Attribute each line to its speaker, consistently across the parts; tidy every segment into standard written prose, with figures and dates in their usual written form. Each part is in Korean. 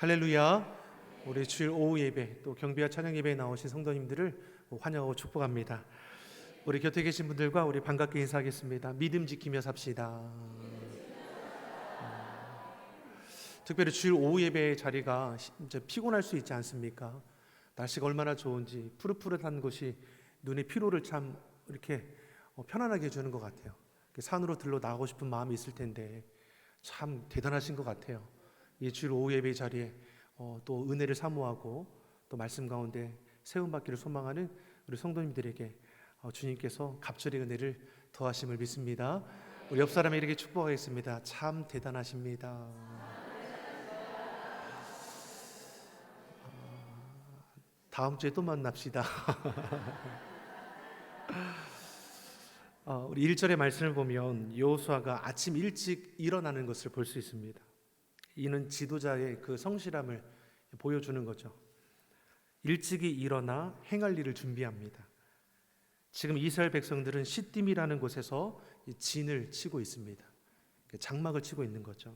Speaker 1: 할렐루야. 우리 주일 오후 예배 또 경비와 찬양 예배에 나오신 성도님들을 환영하고 축복합니다. 우리 곁에 계신 분들과 우리 반갑게 인사하겠습니다. 믿음 지키며 삽시다. 특별히 주일 오후 예배의 자리가 이제 피곤할 수 있지 않습니까? 날씨가 얼마나 좋은지 푸릇푸릇한 것이 눈의 피로를 참 이렇게 편안하게 해주는 것 같아요. 산으로 들러 나가고 싶은 마음이 있을 텐데 참 대단하신 것 같아요. 이 주일 오후 예배 자리에 또 은혜를 사모하고 또 말씀 가운데 세움받기를 소망하는 우리 성도님들에게 주님께서 갑절의 은혜를 더하심을 믿습니다. 우리 옆 사람에게 축복하겠습니다. 참 대단하십니다. 다음 주에 또 만납시다. 우리 1절의 말씀을 보면 여호수아가 아침 일찍 일어나는 것을 볼 수 있습니다. 이는 지도자의 그 성실함을 보여주는 거죠. 일찍이 일어나 행할 일을 준비합니다. 지금 이스라엘 백성들은 시딤이라는 곳에서 진을 치고 있습니다. 장막을 치고 있는 거죠.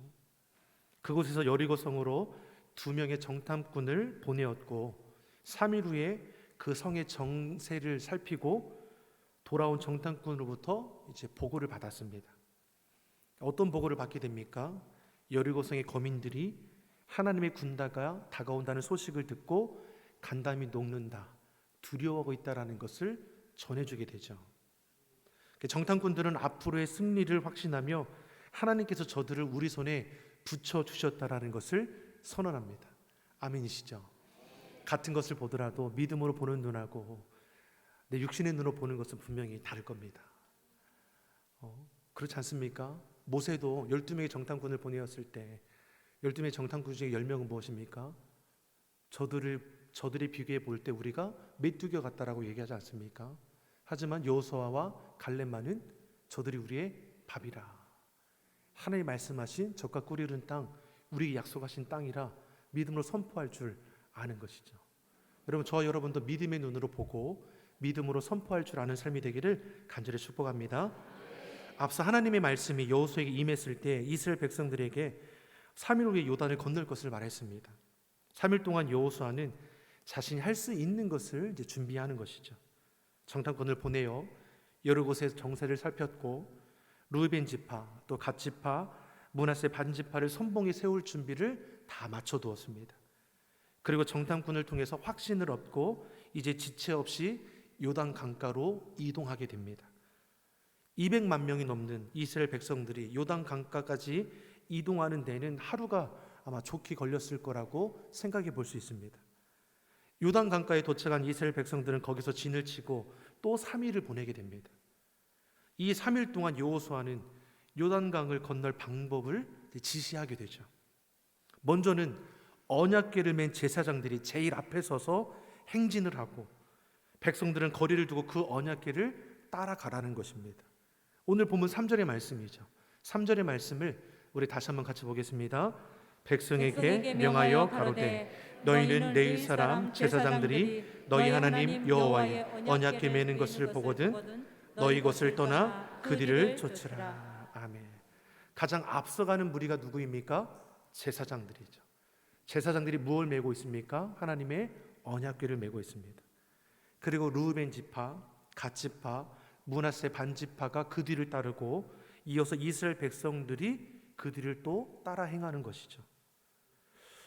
Speaker 1: 그곳에서 여리고 성으로 2명의 정탐꾼을 보내었고 3일 후에 그 성의 정세를 살피고 돌아온 정탐꾼으로부터 이제 보고를 받았습니다. 어떤 보고를 받게 됩니까? 여리고성의 거민들이 하나님의 군대가 다가온다는 소식을 듣고 간담이 녹는다, 두려워하고 있다라는 것을 전해주게 되죠. 정탐꾼들은 앞으로의 승리를 확신하며 하나님께서 저들을 우리 손에 붙여주셨다라는 것을 선언합니다. 아멘이시죠? 같은 것을 보더라도 믿음으로 보는 눈하고 내 육신의 눈으로 보는 것은 분명히 다를 겁니다. 그렇지 않습니까? 모세도 12명의 정탐꾼을 보내었을 때 12명의 정탐꾼 중에 10명은 무엇입니까? 저들이 비교해 볼 때 우리가 메뚜기 같다라고 얘기하지 않습니까? 하지만 여호수아와 갈렙만은 저들이 우리의 밥이라. 하나님이 말씀하신 젖과 꿀이 흐르는 땅, 우리에게 약속하신 땅이라 믿음으로 선포할 줄 아는 것이죠. 여러분, 저와 여러분도 믿음의 눈으로 보고 믿음으로 선포할 줄 아는 삶이 되기를 간절히 축복합니다. 앞서 하나님의 말씀이 여호수아에게 임했을 때 이스라엘 백성들에게 3일 후에 요단을 건널 것을 말했습니다. 3일 동안 여호수아는 자신이 할 수 있는 것을 이제 준비하는 것이죠. 정탐꾼을 보내어 여러 곳에서 정세를 살폈고 루벤 지파, 또 갓 지파, 므낫세 반 지파를 선봉에 세울 준비를 다 마쳐두었습니다. 그리고 정탐꾼을 통해서 확신을 얻고 이제 지체 없이 요단 강가로 이동하게 됩니다. 200만 명이 넘는 이스라엘 백성들이 요단 강가까지 이동하는 데는 하루가 아마 좋게 걸렸을 거라고 생각해 볼 수 있습니다. 요단 강가에 도착한 이스라엘 백성들은 거기서 진을 치고 또 3일을 보내게 됩니다. 이 3일 동안 여호수아는 요단강을 건널 방법을 지시하게 되죠. 먼저는 언약궤를 맨 제사장들이 제일 앞에 서서 행진을 하고 백성들은 거리를 두고 그 언약궤를 따라가라는 것입니다. 오늘 본문 3절의 말씀이죠. 3절의 말씀을 우리 다시 한번 같이 보겠습니다. 백성에게 명하여 가로되 너희는 내 사람 제사장들이 너희 하나님 여호와의 언약궤 매는 것을 보거든 너희 것을 떠나 그 뒤를 쫓으라. 아멘. 가장 앞서가는 무리가 누구입니까? 제사장들이죠. 제사장들이 무엇을 메고 있습니까? 하나님의 언약궤를 메고 있습니다. 그리고 루벤 지파, 갓 지파, 므낫세 반 지파가 그 뒤를 따르고 이어서 이스라엘 백성들이 그 뒤를 또 따라 행하는 것이죠.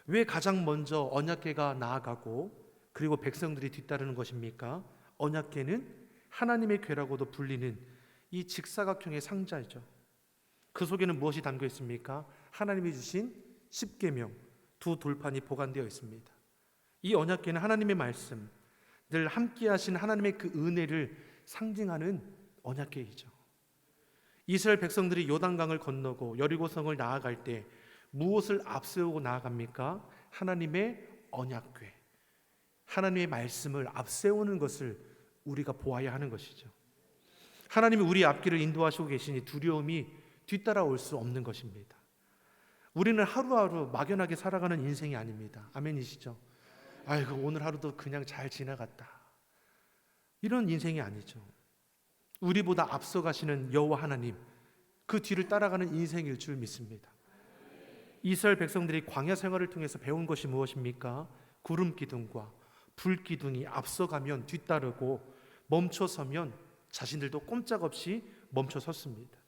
Speaker 1: 왜 가장 먼저 언약궤가 나아가고 그리고 백성들이 뒤따르는 것입니까? 언약궤는 하나님의 궤라고도 불리는 이 직사각형의 상자이죠. 그 속에는 무엇이 담겨 있습니까? 하나님이 주신 십계명, 2 돌판이 보관되어 있습니다. 이 언약궤는 하나님의 말씀, 늘 함께 하신 하나님의 그 은혜를 상징하는 언약궤이죠. 이스라엘 백성들이 요단강을 건너고 여리고성을 나아갈 때 무엇을 앞세우고 나아갑니까? 하나님의 언약궤, 하나님의 말씀을 앞세우는 것을 우리가 보아야 하는 것이죠. 하나님이 우리 앞길을 인도하시고 계시니 두려움이 뒤따라올 수 없는 것입니다. 우리는 하루하루 막연하게 살아가는 인생이 아닙니다. 아멘이시죠? 아이고 오늘 하루도 그냥 잘 지나갔다, 이런 인생이 아니죠. 우리보다 앞서가시는 여호와 하나님, 그 뒤를 따라가는 인생일 줄 믿습니다. 이스라엘 백성들이 광야 생활을 통해서 배운 것이 무엇입니까? 구름 기둥과 불 기둥이 앞서가면 뒤따르고 멈춰서면 자신들도 꼼짝없이 멈춰섰습니다.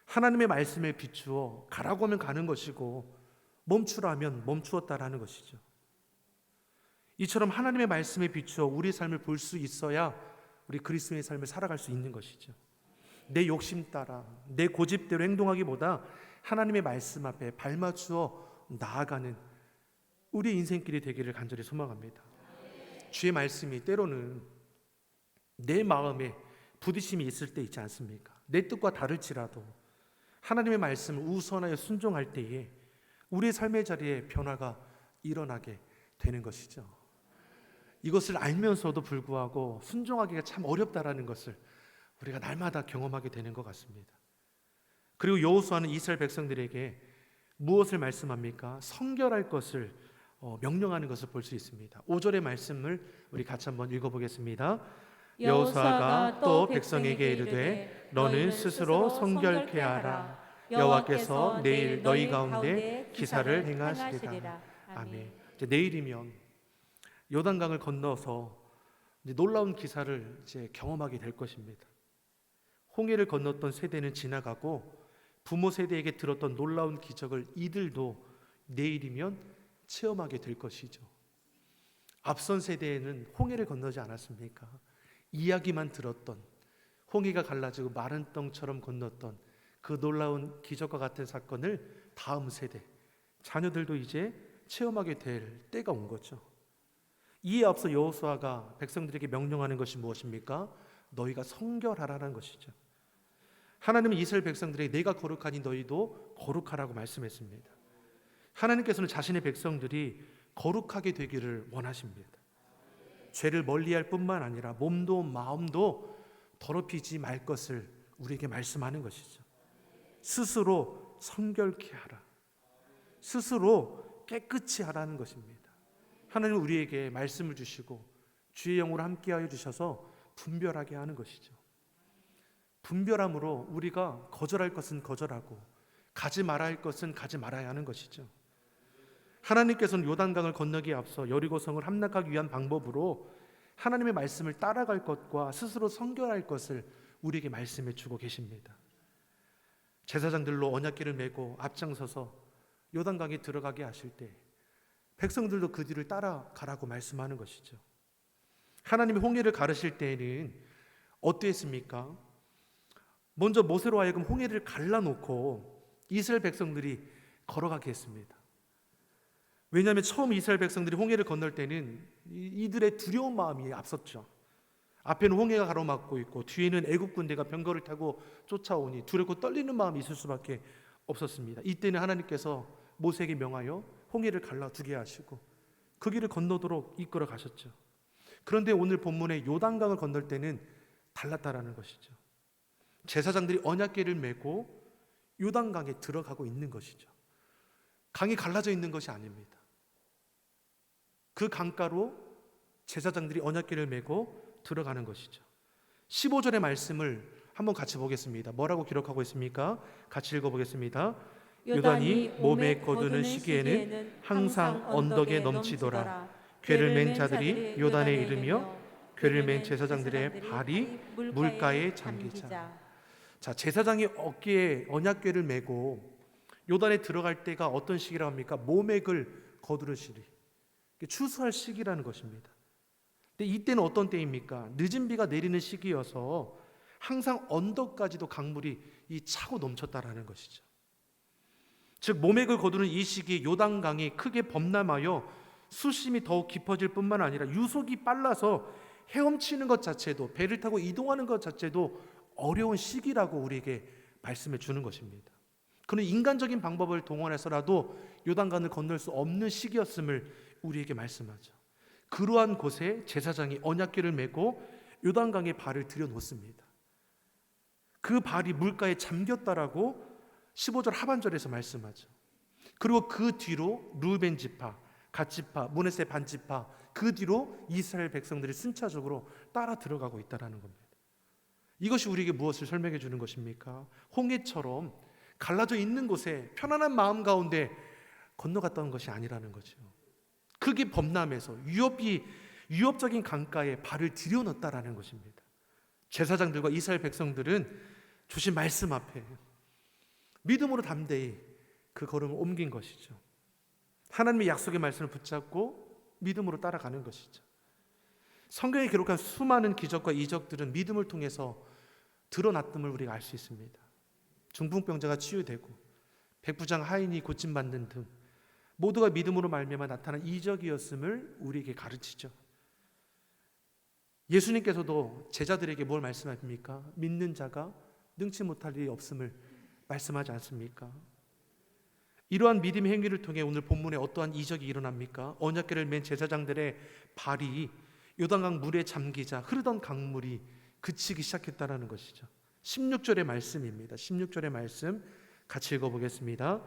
Speaker 1: 하나님의 말씀에 비추어 가라고 하면 가는 것이고 멈추라면 멈추었다라는 것이죠. 이처럼 하나님의 말씀에 비추어 우리 삶을 볼 수 있어야 우리 그리스도의 삶을 살아갈 수 있는 것이죠. 내 욕심 따라 내 고집대로 행동하기보다 하나님의 말씀 앞에 발맞추어 나아가는 우리 인생길이 되기를 간절히 소망합니다. 주의 말씀이 때로는 내 마음에 부딪힘이 있을 때 있지 않습니까? 내 뜻과 다를지라도 하나님의 말씀을 우선하여 순종할 때에 우리의 삶의 자리에 변화가 일어나게 되는 것이죠. 이것을 알면서도 불구하고 순종하기가 참 어렵다라는 것을 우리가 날마다 경험하게 되는 것 같습니다. 그리고 여호수아는 이스라엘 백성들에게 무엇을 말씀합니까? 성결할 것을 명령하는 것을 볼 수 있습니다. 5절의 말씀을 우리 같이 한번 읽어보겠습니다. 여호수아가 또 백성에게 이르되 너는 스스로 성결케 하라. 여호와께서 내일 너희 가운데 기사를 행하시리라. 아멘. 이제 내일이면 요단강을 건너서 이제 놀라운 기사를 이제 경험하게 될 것입니다. 홍해를 건넜던 세대는 지나가고 부모 세대에게 들었던 놀라운 기적을 이들도 내일이면 체험하게 될 것이죠. 앞선 세대에는 홍해를 건너지 않았습니까? 이야기만 들었던, 홍해가 갈라지고 마른 땅처럼 건넜던 그 놀라운 기적과 같은 사건을 다음 세대, 자녀들도 이제 체험하게 될 때가 온 거죠. 이에 앞서 여호수아가 백성들에게 명령하는 것이 무엇입니까? 너희가 성결하라는 것이죠. 하나님은 이스라엘 백성들에게 내가 거룩하니 너희도 거룩하라고 말씀했습니다. 하나님께서는 자신의 백성들이 거룩하게 되기를 원하십니다. 죄를 멀리할 뿐만 아니라 몸도 마음도 더럽히지 말 것을 우리에게 말씀하는 것이죠. 스스로 성결케 하라. 스스로 깨끗이 하라는 것입니다. 하나님은 우리에게 말씀을 주시고 주의 영으로 함께하여 주셔서 분별하게 하는 것이죠. 분별함으로 우리가 거절할 것은 거절하고 가지 말아야 할 것은 가지 말아야 하는 것이죠. 하나님께서는 요단강을 건너기에 앞서 여리고성을 함락하기 위한 방법으로 하나님의 말씀을 따라갈 것과 스스로 성결할 것을 우리에게 말씀해 주고 계십니다. 제사장들로 언약궤를 메고 앞장서서 요단강에 들어가게 하실 때 백성들도 그 뒤를 따라가라고 말씀하는 것이죠. 하나님이 홍해를 가르실 때에는 어떠했습니까? 먼저 모세로 하여금 홍해를 갈라놓고 이스라엘 백성들이 걸어가게 했습니다. 왜냐하면 처음 이스라엘 백성들이 홍해를 건널 때는 이들의 두려운 마음이 앞섰죠. 앞에는 홍해가 가로막고 있고 뒤에는 애국 군대가 병거를 타고 쫓아오니 두렵고 떨리는 마음이 있을 수밖에 없었습니다. 이때는 하나님께서 모세에게 명하여 홍해를 갈라두게 하시고 그 길을 건너도록 이끌어 가셨죠. 그런데 오늘 본문의 요단강을 건널 때는 달랐다라는 것이죠. 제사장들이 언약궤를 메고 요단강에 들어가고 있는 것이죠. 강이 갈라져 있는 것이 아닙니다. 그 강가로 제사장들이 언약궤를 메고 들어가는 것이죠. 15절의 말씀을 한번 같이 보겠습니다. 뭐라고 기록하고 있습니까? 같이 읽어보겠습니다. 요단이 몸에 거두는 시기에는 항상 언덕에 넘치더라. 궤를 맨 자들이 요단에 이르며 궤를 맨 제사장들의 발이 물가에 잠기자. 자, 제사장이 어깨에 언약궤를 메고 요단에 들어갈 때가 어떤 시기라고 합니까? 모맥을 거두는 시기, 추수할 시기라는 것입니다. 근데 이때는 어떤 때입니까? 늦은 비가 내리는 시기여서 항상 언덕까지도 강물이 차고 넘쳤다라는 것이죠. 즉 모맥을 거두는 이 시기 요단강이 크게 범람하여 수심이 더욱 깊어질 뿐만 아니라 유속이 빨라서 헤엄치는 것 자체도, 배를 타고 이동하는 것 자체도 어려운 시기라고 우리에게 말씀해 주는 것입니다. 그는 인간적인 방법을 동원해서라도 요단강을 건널 수 없는 시기였음을 우리에게 말씀하죠. 그러한 곳에 제사장이 언약궤를 메고 요단강에 발을 들여놓습니다. 그 발이 물가에 잠겼다라고 15절 하반절에서 말씀하죠. 그리고 그 뒤로 루벤 지파, 갓 지파, 므낫세 반 지파, 그 뒤로 이스라엘 백성들이 순차적으로 따라 들어가고 있다라는 겁니다. 이것이 우리에게 무엇을 설명해 주는 것입니까? 홍해처럼 갈라져 있는 곳에 편안한 마음 가운데 건너갔던 것이 아니라는 거죠. 그게 범람해서 위협적인 강가에 발을 들여놓았다라는 것입니다. 제사장들과 이스라엘 백성들은 주신 말씀 앞에 믿음으로 담대히 그 걸음을 옮긴 것이죠. 하나님의 약속의 말씀을 붙잡고 믿음으로 따라가는 것이죠. 성경에 기록한 수많은 기적과 이적들은 믿음을 통해서 드러났음을 우리가 알 수 있습니다. 중풍병자가 치유되고 백부장 하인이 고침받는 등 모두가 믿음으로 말미암아 나타난 이적이었음을 우리에게 가르치죠. 예수님께서도 제자들에게 뭘 말씀하십니까? 믿는 자가 능치 못할 일이 없음을 말씀하지 않습니까? 이러한 믿음의 행위를 통해 오늘 본문에 어떠한 이적이 일어납니까? 언약궤를 맨 제사장들의 발이 요단강 물에 잠기자 흐르던 강물이 그치기 시작했다는 것이죠. 16절의 말씀입니다. 16절의 말씀 같이 읽어보겠습니다.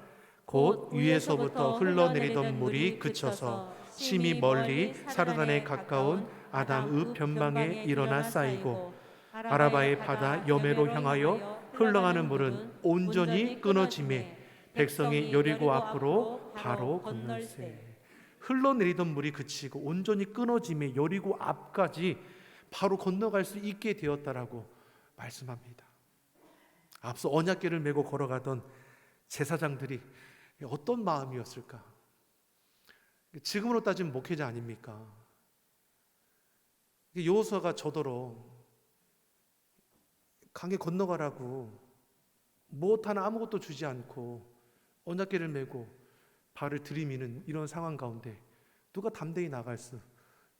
Speaker 1: 곧 위에서부터 흘러내리던 물이 그쳐서 심히 멀리 사르단에 가까운 아담읍 변방에 일어나 쌓이고 아라바의 바다 여매로 향하여 흘러가는 물은 온전히 끊어지매 백성이 여리고 앞으로 바로 건널세. 흘러내리던 물이 그치고 온전히 끊어지매 여리고 앞까지 바로 건너갈 수 있게 되었다라고 말씀합니다. 앞서 언약궤를 메고 걸어가던 제사장들이 어떤 마음이었을까? 지금으로 따지면 목회자 아닙니까? 여호수아가 저더러 강에 건너가라고 무엇 하나 아무것도 주지 않고 언약궤를 메고 발을 들이미는 이런 상황 가운데 누가 담대히 나갈 수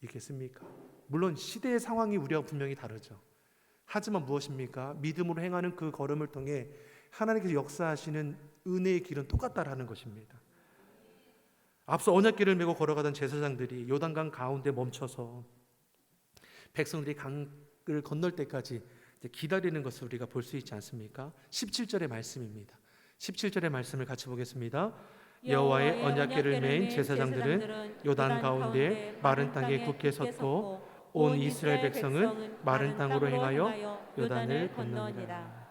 Speaker 1: 있겠습니까? 물론 시대의 상황이 우리와 분명히 다르죠. 하지만 무엇입니까? 믿음으로 행하는 그 걸음을 통해 하나님께서 역사하시는 은혜의 길은 똑같다라는 것입니다. 앞서 언약궤를 메고 걸어가던 제사장들이 요단강 가운데 멈춰서 백성들이 강을 건널 때까지 기다리는 것을 우리가 볼 수 있지 않습니까? 17절의 말씀입니다. 17절의 말씀을 같이 보겠습니다. 여호와의 언약궤를 맨 제사장들은 요단 가운데 마른 땅에 굳게 섰고 온 이스라엘 백성은 마른 땅으로 행하여 요단을 건너니라.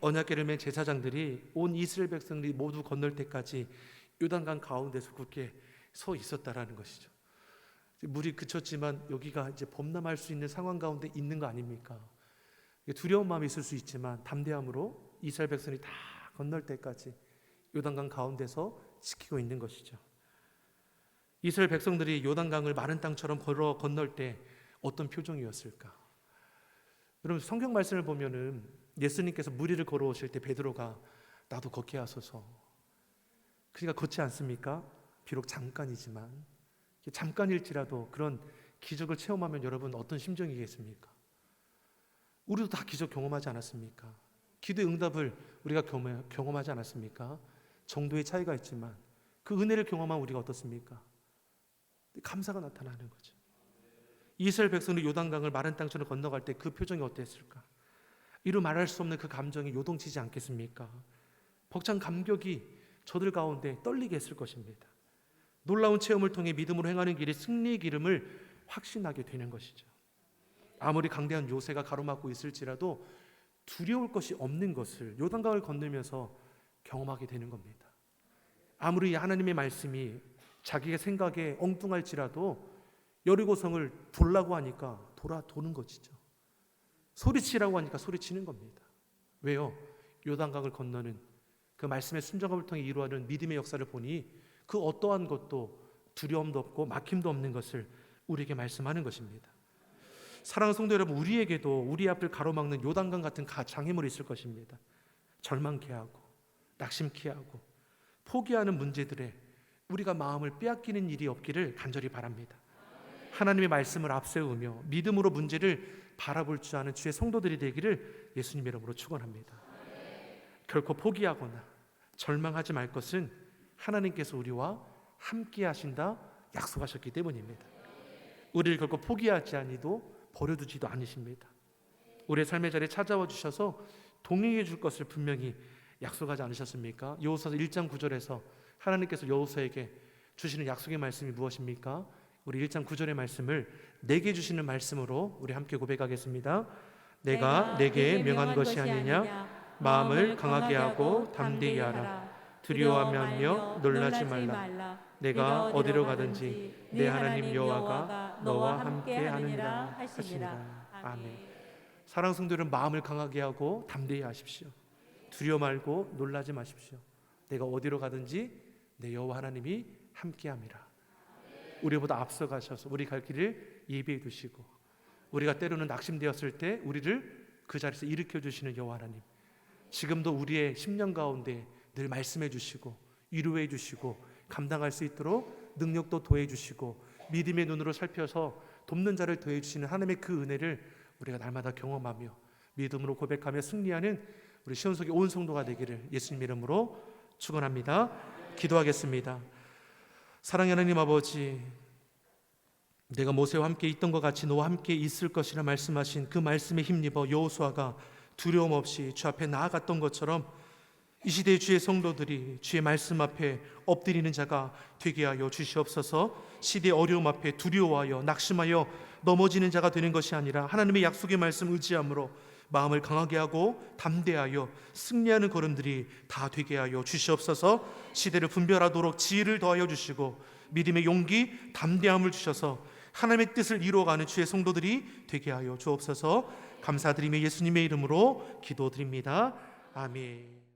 Speaker 1: 언약궤를 맨 제사장들이 온 이스라엘 백성들이 모두 건널 때까지 요단강 가운데서 굳게 서 있었다라는 것이죠. 물이 그쳤지만 여기가 이제 범람할 수 있는 상황 가운데 있는 거 아닙니까? 두려운 마음이 있을 수 있지만 담대함으로 이스라엘 백성이 다 건널 때까지 요단강 가운데서 지키고 있는 것이죠. 이스라엘 백성들이 요단강을 마른 땅처럼 걸어 건널 때 어떤 표정이었을까? 여러분 성경 말씀을 보면은 예수님께서 물 위를 걸어오실 때 베드로가 나도 걷게 하소서. 그러니까 걷지 않습니까? 비록 잠깐이지만 잠깐일지라도 그런 기적을 체험하면 여러분 어떤 심정이겠습니까? 우리도 다 기적 경험하지 않았습니까? 기도의 응답을 우리가 경험하지 않았습니까? 정도의 차이가 있지만 그 은혜를 경험한 우리가 어떻습니까? 감사가 나타나는 거죠. 이스라엘 백성들이 요단강을 마른 땅처럼 건너갈 때 그 표정이 어땠을까? 이루 말할 수 없는 그 감정이 요동치지 않겠습니까? 벅찬 감격이 저들 가운데 떨리게 했을 것입니다. 놀라운 체험을 통해 믿음으로 행하는 길이 승리의 기름을 확신하게 되는 것이죠. 아무리 강대한 요새가 가로막고 있을지라도 두려울 것이 없는 것을 요단강을 건너면서 경험하게 되는 겁니다. 아무리 하나님의 말씀이 자기의 생각에 엉뚱할지라도 여리고성을 돌라고 하니까 도는 것이죠. 소리치라고 하니까 소리치는 겁니다. 왜요? 요단강을 건너는 그 말씀의 순종함을 통해 이루어가는 믿음의 역사를 보니 그 어떠한 것도 두려움도 없고 막힘도 없는 것을 우리에게 말씀하는 것입니다. 사랑하는 성도 여러분, 우리에게도 우리 앞을 가로막는 요단강 같은 장애물이 있을 것입니다. 절망케 하고 낙심케 하고 포기하는 문제들에 우리가 마음을 빼앗기는 일이 없기를 간절히 바랍니다. 하나님의 말씀을 앞세우며 믿음으로 문제를 바라볼 줄 아는 주의 성도들이 되기를 예수님의 이름으로 축원합니다. 결코 포기하거나 절망하지 말 것은 하나님께서 우리와 함께 하신다 약속하셨기 때문입니다. 우리를 결코 포기하지 아니도 버려두지도 않으십니다. 우리의 삶의 자리에 찾아와 주셔서 동행해 줄 것을 분명히 약속하지 않으셨습니까? 여호수아서 1장 9절에서 하나님께서 여호수아에게 주시는 약속의 말씀이 무엇입니까? 우리 1장 9절의 말씀을 내게 주시는 말씀으로 우리 함께 고백하겠습니다. 내가 내게 명한 것이 아니냐? 마음을 강하게 하고 담대히 하라. 두려워하며 놀라지 말라. 내가 어디로 가든지 내 하나님 여호와가 너와 함께 하느니라 하시니라. 아멘. 사랑하는 성도들은 마음을 강하게 하고 담대히 하십시오. 두려워 말고 놀라지 마십시오. 내가 어디로 가든지 내 여호와 하나님이 함께함이라. 우리보다 앞서가셔서 우리 갈 길을 예비해 두시고, 우리가 때로는 낙심되었을 때 우리를 그 자리에서 일으켜 주시는 여호와 하나님, 지금도 우리의 심령 가운데 늘 말씀해 주시고 위로해 주시고 감당할 수 있도록 능력도 더해 주시고 믿음의 눈으로 살펴서 돕는 자를 더해 주시는 하나님의 그 은혜를 우리가 날마다 경험하며 믿음으로 고백하며 승리하는 우리 시온석의 온 성도가 되기를 예수님 이름으로 축원합니다. 기도하겠습니다. 사랑의 하나님 아버지, 내가 모세와 함께 있던 것 같이 너와 함께 있을 것이라 말씀하신 그 말씀에 힘입어 여호수아가 두려움 없이 주 앞에 나아갔던 것처럼 이 시대의 주의 성도들이 주의 말씀 앞에 엎드리는 자가 되게 하여 주시옵소서. 시대의 어려움 앞에 두려워하여 낙심하여 넘어지는 자가 되는 것이 아니라 하나님의 약속의 말씀 의지함으로 마음을 강하게 하고 담대하여 승리하는 걸음들이 다 되게 하여 주시옵소서. 시대를 분별하도록 지혜를 더하여 주시고 믿음의 용기, 담대함을 주셔서 하나님의 뜻을 이루어가는 주의 성도들이 되게 하여 주옵소서. 감사드리며 예수님의 이름으로 기도드립니다. 아멘.